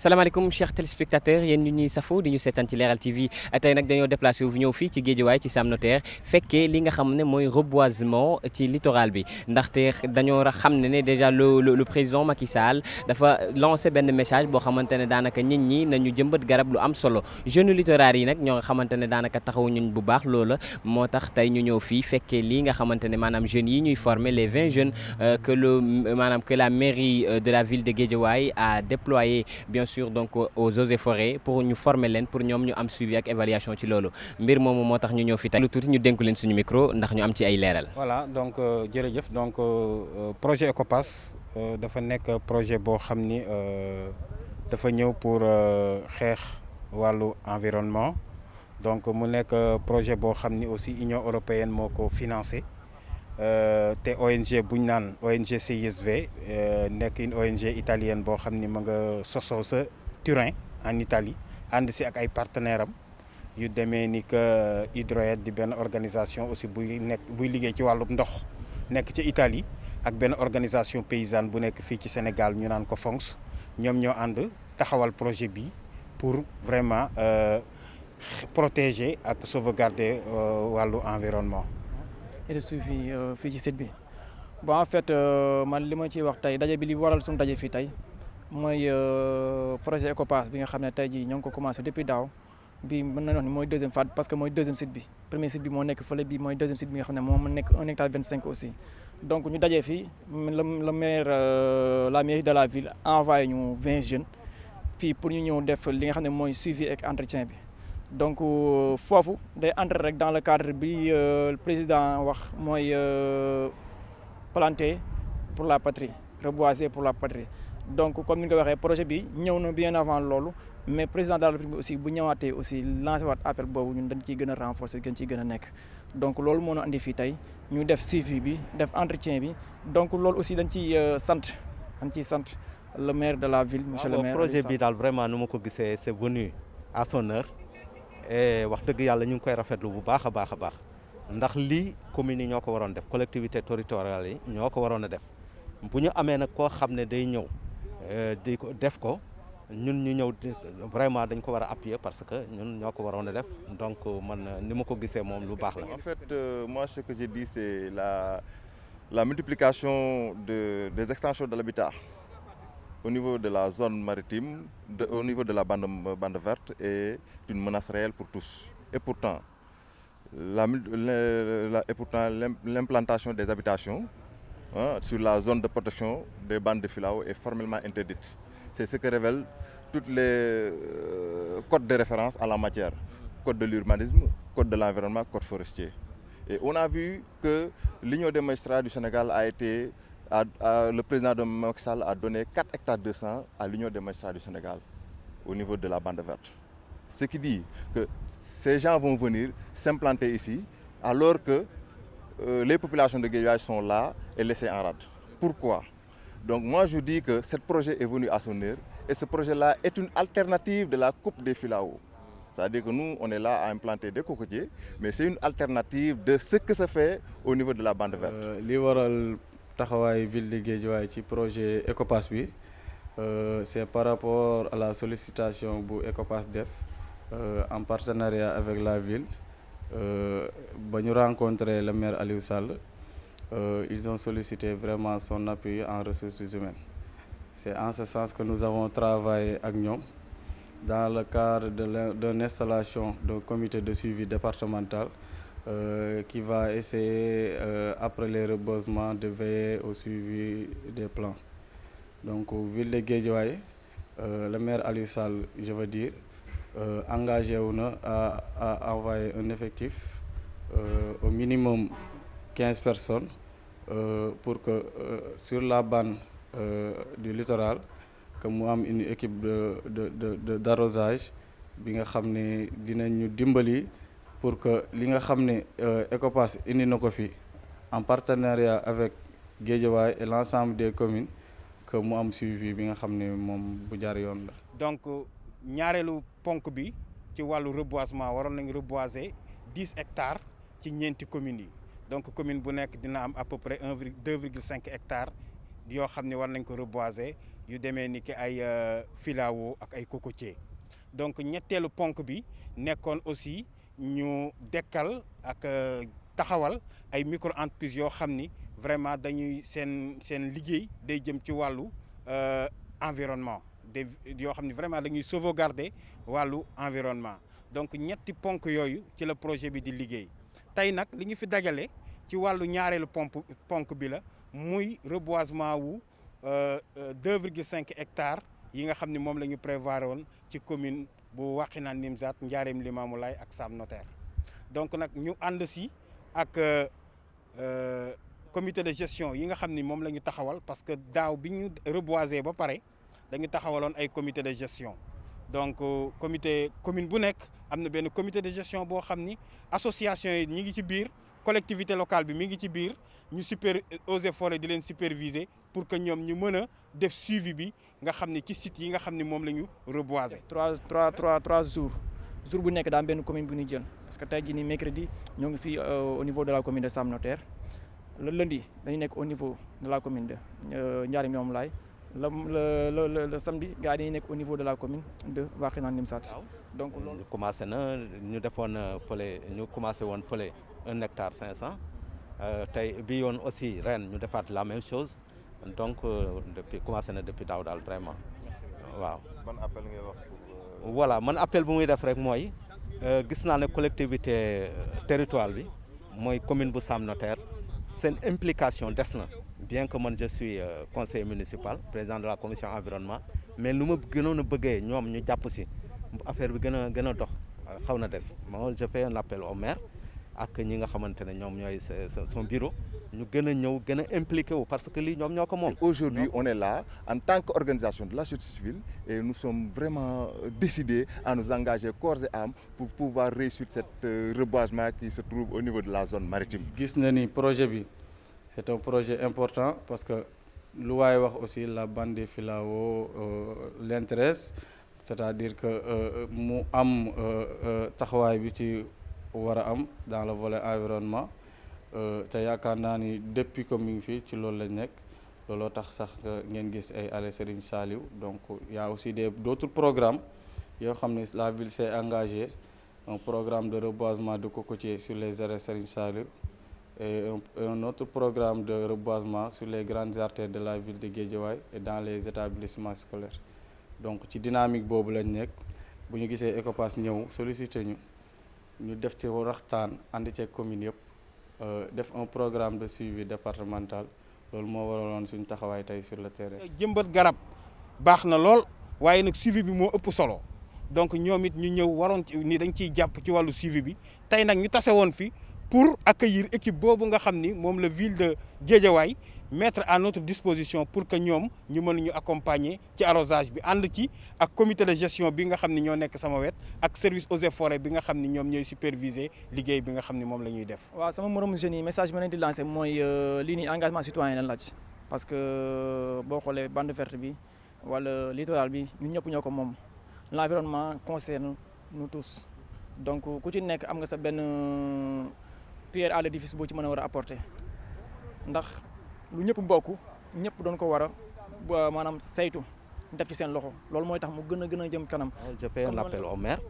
salaamaaleykum chers téléspectateurs yéen ñu ñuy safo di ñu seetaan ci Leral TV tey nag dañoo déplacé wu ñëw fii ci Guédiawaye ci Sam Notaire fekkee li nga xam ne mooy reboisement ci littoral bi ndaxte dañoo xam ne déjà le président Macky Sall dafa lancé benn message boo xamante ne daanaka nit ñi nañu jëmbat garab lu am solo jeunes littoraux yi nag ñoo nga xamante ne daanaka taxawu ñun bu baax loola moo tax tey ñu ñëw fii fekkee lii nga xamante ne maanaam jeunes yi ñuy former les 20 jeunes que la mairie de la ville de Guédiawaye a déployé bien sûr donc aux eaux et forêts pour ñu former leen pour ñoom ñu am suivi ak évaluation ci loolu mbir moomu moo tax ñu ñëw fi tey lu tuuti ñu dénku leen suñu micro ndax ñu am ci ay leeral. voilà donc jërëjëf donc projet ECOPAS dafa nekk projet boo xam ni dafa ñëw pour xeex wàllu environnement donc mu nekk projet boo xam ni aussi Union européenne moo ko financé te ONG bu ñu naan ONG CISV nekk une ONG italienne boo xam ni ma nga sosoo sa Turin en Italie ànd si ak ay partenaires am yu demee ni que Hydroaide di benn organisation aussi buy liggéey ci wàllu ndox nekk ci Italie ak benn organisation paysanne bu nekk fii ci Sénégal ñu naan ko FONGS ñoom ñoo ànd taxawal projet bi pour vraiment protéger ak sauvegarder wàllu environnement. et de suivi fii ci site bi bon en fait man li ma ciy wax tey daje bi li waral suñu daje fii tey mooy projet ECOPAS bi nga xam ne tey jii ñoo ngi ko commencé depuis daaw bi mën nañu wax ni mooy deuxième phase parce que mooy deuxième site bi premier site bi moo nekk fële bi mooy deuxième site bi nga xam ne moom nekk 1 hectare 25 aussi donc ñu dajee fii le maire la mairie de la ville envoyé ñu 20 jeunes fii pour ñu ñëw def li nga xam ne mooy suivi ak entretien bi donc foofu day entrer rek dans le cadre bi le président wax mooy planter pour la patrie reboiser pour la patrie donc comme ni nga ko waxee projet bi ñëw na bien avant loolu mais président de la République aussi bu ñëwaatee aussi lancé waat appel boobu ñun dañ ciy gën a renforcer gën ciy gën a nekk donc loolu moo ñu andi fii tey ñu def suivi bi def entretien bi donc loolu aussi dañ ciy sant le maire de la ville monsieur le maire. projet bi daal vraiment nu ma ko gisee c'est venu à son heure. et wax dëgg yàlla ñu ngi koy rafetlu bu baax a baax a baax ndax lii communes yi ñoo ko waroon def collectivité territoriales yi ñoo ko waroon a def bu ñu amee nag koo xam ne day ñëw di ko def ko ñun ñu ñëw vraiment dañ ko war a appuyer parce que ñun ñoo ko waroon a def donc man ni ma ko gisee moom lu baax la. En fait moi ce que j'ai dit c'est la multiplication des extensions de l'habitat au niveau de la zone maritime, au niveau de la bande verte est une menace réelle pour tous. Et pourtant, l'implantation des habitations sur la zone de protection des bandes de filao est formellement interdite. C'est ce que révèlent toutes les codes de référence en la matière. Code de l'urbanisme, code de l'environnement, code forestier. Et on a vu que l'Union des magistrats du Sénégal le président de Macky Sall a donné 4 hectares 200 à l'Union des magistrats du Sénégal au niveau de la bande verte. Ce qui dit que ces gens vont venir s'implanter ici alors que les populations de Guédiawaye sont là et laissées en rade. Pourquoi? Donc moi je dis que ce projet est venu à son heure et ce projet-là est une alternative de la coupe des filao. C'est-à-dire que nous, on est là à implanter des cocotiers, mais c'est une alternative de ce que se fait au niveau de la bande verte. taxawaay ville de Guédiawaye ci projet ECOPAS bi c'est par rapport à la sollicitation bu ECOPAS def en partenariat avec la ville ba ñu rencontrer le maire Aliou Sall ils ont sollicité vraiment son appui en ressources humaines. C'est en ce sens que nous avons travaillé ak ñoom dans le cadre d'une installation d'un comité de suivi départemental qui va essayer, après les reboisements, de veiller au suivi des plans. Donc, ville de Guédiawaye, le maire Aliou Sall, je veux dire, engagé à envoyer un effectif, au minimum 15 personnes, pour que sur la bande du littoral, que mu am une équipe d'arrosage, bi nga xam ne dinañu dimbali pour que li nga xam ne ECOPAS indi na ko fi en partenariat avec Guédiawaye et l'ensemble des communes que mu am suivi bi nga xam ne moom bu jaar yoon la. donc ñaareelu ponk bi ci wàllu reboisement waroon nañu reboiser 10 hectares ci ñeenti communes yi donc commune bu nekk dina am à peu près 2,5 hectares yoo xam ne war nañ ko reboiser yu demee ni ki ay filao ak ay cocotier. donc ñetteelu ponk bi nekkoon aussi ñu dekkal ak taxawal ay micro entreprises yoo xam ni vraiment dañuy seen liggéey day jëm ci wàllu environnement yoo xam ni vraiment dañuy sauvegarder wàllu environnement. donc ñetti ponk yooyu ci la projet bi di liggéey tey nag li ñu fi dajale ci wàllu ñaareelu ponk bi la muy reboisement wu 2,5 hectares yi nga xam ni moom la ñu prévoir woon ci commune bu Wakhinane Nimzatt Ndiarème Limamoulaye ak Sam Notaire. donc nag ñu ànd si ak comité de gestion yi nga xam ni moom la ñu taxawal parce que daaw bi ñu reboiser ba pare dañu taxawaloon ay comité de gestion. donc commune bu nekk am na benn comité de gestion boo xam ni association yi ñi ngi ci biir collectivité locale bi mi ngi ci biir ñu eaux et forêts di leen superviser pour que ñoom ñu mën a def suivi bi nga xam ni ci site yi nga xam ni moom la ñu reboiser. trois jours bu nekk daa am benn commune bu ñu jël parce que tey jii nii mercredi ñoo ngi fii au niveau de la commune de Sam Notaire le lundi dañu nekk au niveau de la commune de Ndiarème Limamoulaye le samedi gars yi dañuy nekk au niveau de la commune de Wakhinane Nimzatt. donc loolu commencé na ñu defoon fële ñu commencé woon fële 1 hectare 500 tey bi yoon aussi ren ñu defaat la même chose donc depuis commencé na depuis daaw daal vraiment waaw. ban appel ngay wax pour. voilà man appel bu muy def rek mooy gis naa ne collectivité territoriale bi mooy commune bu Sam Notaire seen implication des na. bien que man je suis conseiller municipal président de la commission environnement mais nu ma gënoon a bëggee ñoom ñu jàpp si affaire bi gën a dox xaw na des moi je fais un appel au maire ak ñi nga xamante ne ñoom ñooy son bureau ñu gën a ñëw gën a impliqué wu parce que lii ñoom ñoo ko moom. Aujourd'hui on est là en tant qu'organisation de la société civile et nous sommes vraiment décidés à nous engager corps et âme pour pouvoir réussir cet reboisement qui se trouve au niveau de la zone maritime. gis na ni projet bi. C'est un projet important parce que lu waay wax aussi la bande des filao l'intéresse c'est-à-dire que mu am taxawaay bi ci war a am dans le volet environnement te yaakaar naa ni depuis que mi ngi fii ci loolu lañ nekk looloo tax sax ngeen gis ay allées Serigne Saliou donc y a aussi d'autres programmes yoo xam ne la ville s'est engagée un programme de reboisement de cocotiers sur les allées Serigne Saliou et un autre programme de reboisement sur les grandes artères de la ville de Guédiawaye et dans les établissements scolaires donc ci dynamique boobu lañ nekk bu ñu gisee Ecopass ñëw sollicité ñu def ci waxtaan ànd ceeg commune yëpp def un programme de suivi départemental loolu moo waraloon suñu taxawaay tey sur le terrain. jëmbat garab baax na lool waaye nag suivi bi moo ëpp solo donc ñoom it ñu ñëw waroon ni dañ ciy jàpp ci wàllu suivi bi tey nag ñu tase woon fi pour accueillir équipe boobu nga xam ni moom la ville de Guédiawaye mettre à notre disposition pour que ñoom ñu mën ñu accompagner ci arrosage bi ànd ci ak comité de gestion bi nga xam ni ñoo nekk sama wet ak service eaux et forêts bi nga xam ni ñoom ñooy superviser liggéey bi nga xam ni moom la ñuy def. waaw sama moromu jeunes yi message bi ma leen di lancer mooy lii nii engagement citoyen la laaj parce que boo xoolee bande verte bi wala littoral bi ñun ñëpp ñoo ko moom l'environnement concerne nous tous donc ku ci nekk am nga sa benn pierre à l'édifice boo ci mën a war a apporter ndax lu ñëpp bokk ñëpp doon ko war a maanaam saytu def ci seen loxo loolu mooy tax mu gën a jëm kanam. je fais un appel au maire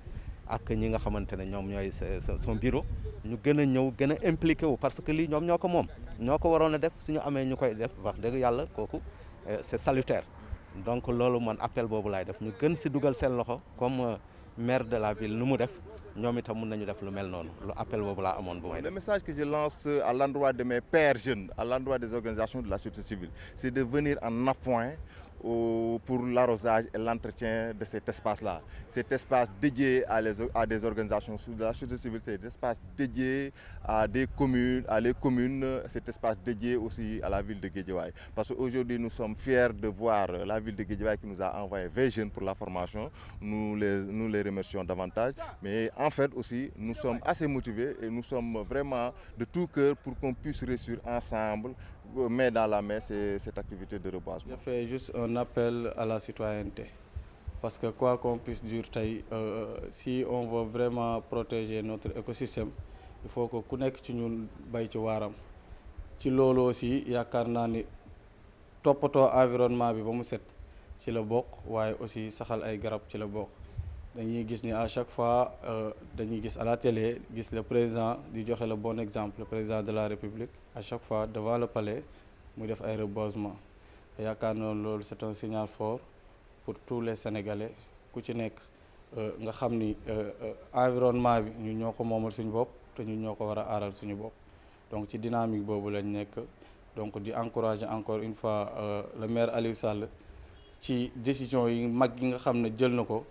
ak ñi nga xamante ne ñoom ñooy son bureau ñu gën a ñëw gën a impliqué wu parce que lii ñoom ñoo ko moom ñoo ko waroon a def suñu amee ñu koy def wax dëgg yàlla kooku c'est salutaire donc loolu man appel boobu laay def ñu gën si dugal seen loxo comme maire de la ville nu mu def. ñoom itam mën nañu def lu mel noonu lu appel boobu laa amoon bu may def. Le message que je lance à l'endroit de mes pairs jeunes, à l'endroit des organisations de la société civile, c'est de venir en appoint pour l'arrosage et l'entretien de cet espace-là. Cet espace dédié à des organisations de la société civile, cet espace dédié à les communes, cet espace dédié aussi à la ville de Guédiawaye. Parce qu'aujourd'hui, nous sommes fiers de voir la ville de Guédiawaye qui nous a envoyé 20 jeunes pour la formation. Nous les remercions davantage. Mais en fait aussi, nous sommes assez motivés et nous sommes vraiment de tout cœur pour qu'on puisse réussir ensemble, main dans la main, cette activité de reboisement. Je fais juste un appel à la citoyenneté parce que quoi qu'on puisse dire tey si on veut vraiment protéger notre écosystème il faut que ku nekk ci ñun bay ci waaram ci loolu aussi yaakaar naa ni toppatoo environnement bi ba mu set ci la bokk waaye aussi saxal ay garab ci la bokk. dañuy gis ni à chaque fois dañuy gis à la télé gis le président di joxe le bon exemple le président de la République à chaque fois devant le palais muy def ay reboisement yaakaar naa loolu c'est un signal fort pour tous les Sénégalais ku ci nekk nga xam ni environnement bi ñu ñoo ko moomal suñu bopp te ñu ñoo ko war a aaral suñu bopp donc ci dynamique boobu lañ nekk donc di encourager encore une fois le maire Aliou Sall ci décision yi mag yi nga xam ne jël na ko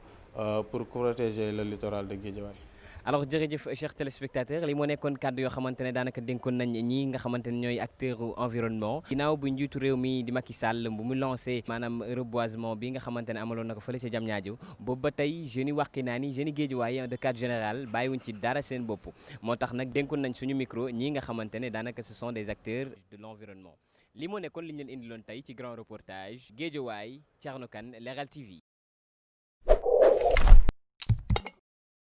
pour protéger le littoral de Guédiawaye. alors jërëjëf chers téléspectateurs li moo nekkoon kàddu yoo xamante ne daanaka dénkoon nañ ñi nga xamante ne ñooy acteur environnement ginnaaw bu njiitu réew mi di Macky Sall bu mu lancé maanaam reboisement bi nga xamante ne amaloon na ko fële ca Diamniadio boobu ba tey jeunes yi Wakhinane jeunes yi Guédiawaye de cadre général bàyyiwuñ ci dara seen bopp moo tax nag dénkoon nañ suñu micro ñii nga xamante ne daanaka ce sont des acteurs de l'environnement li moo nekkoon li ñu leen indiloon tey ci grand reportage Guédiawaye Thierno Kane Leral TV.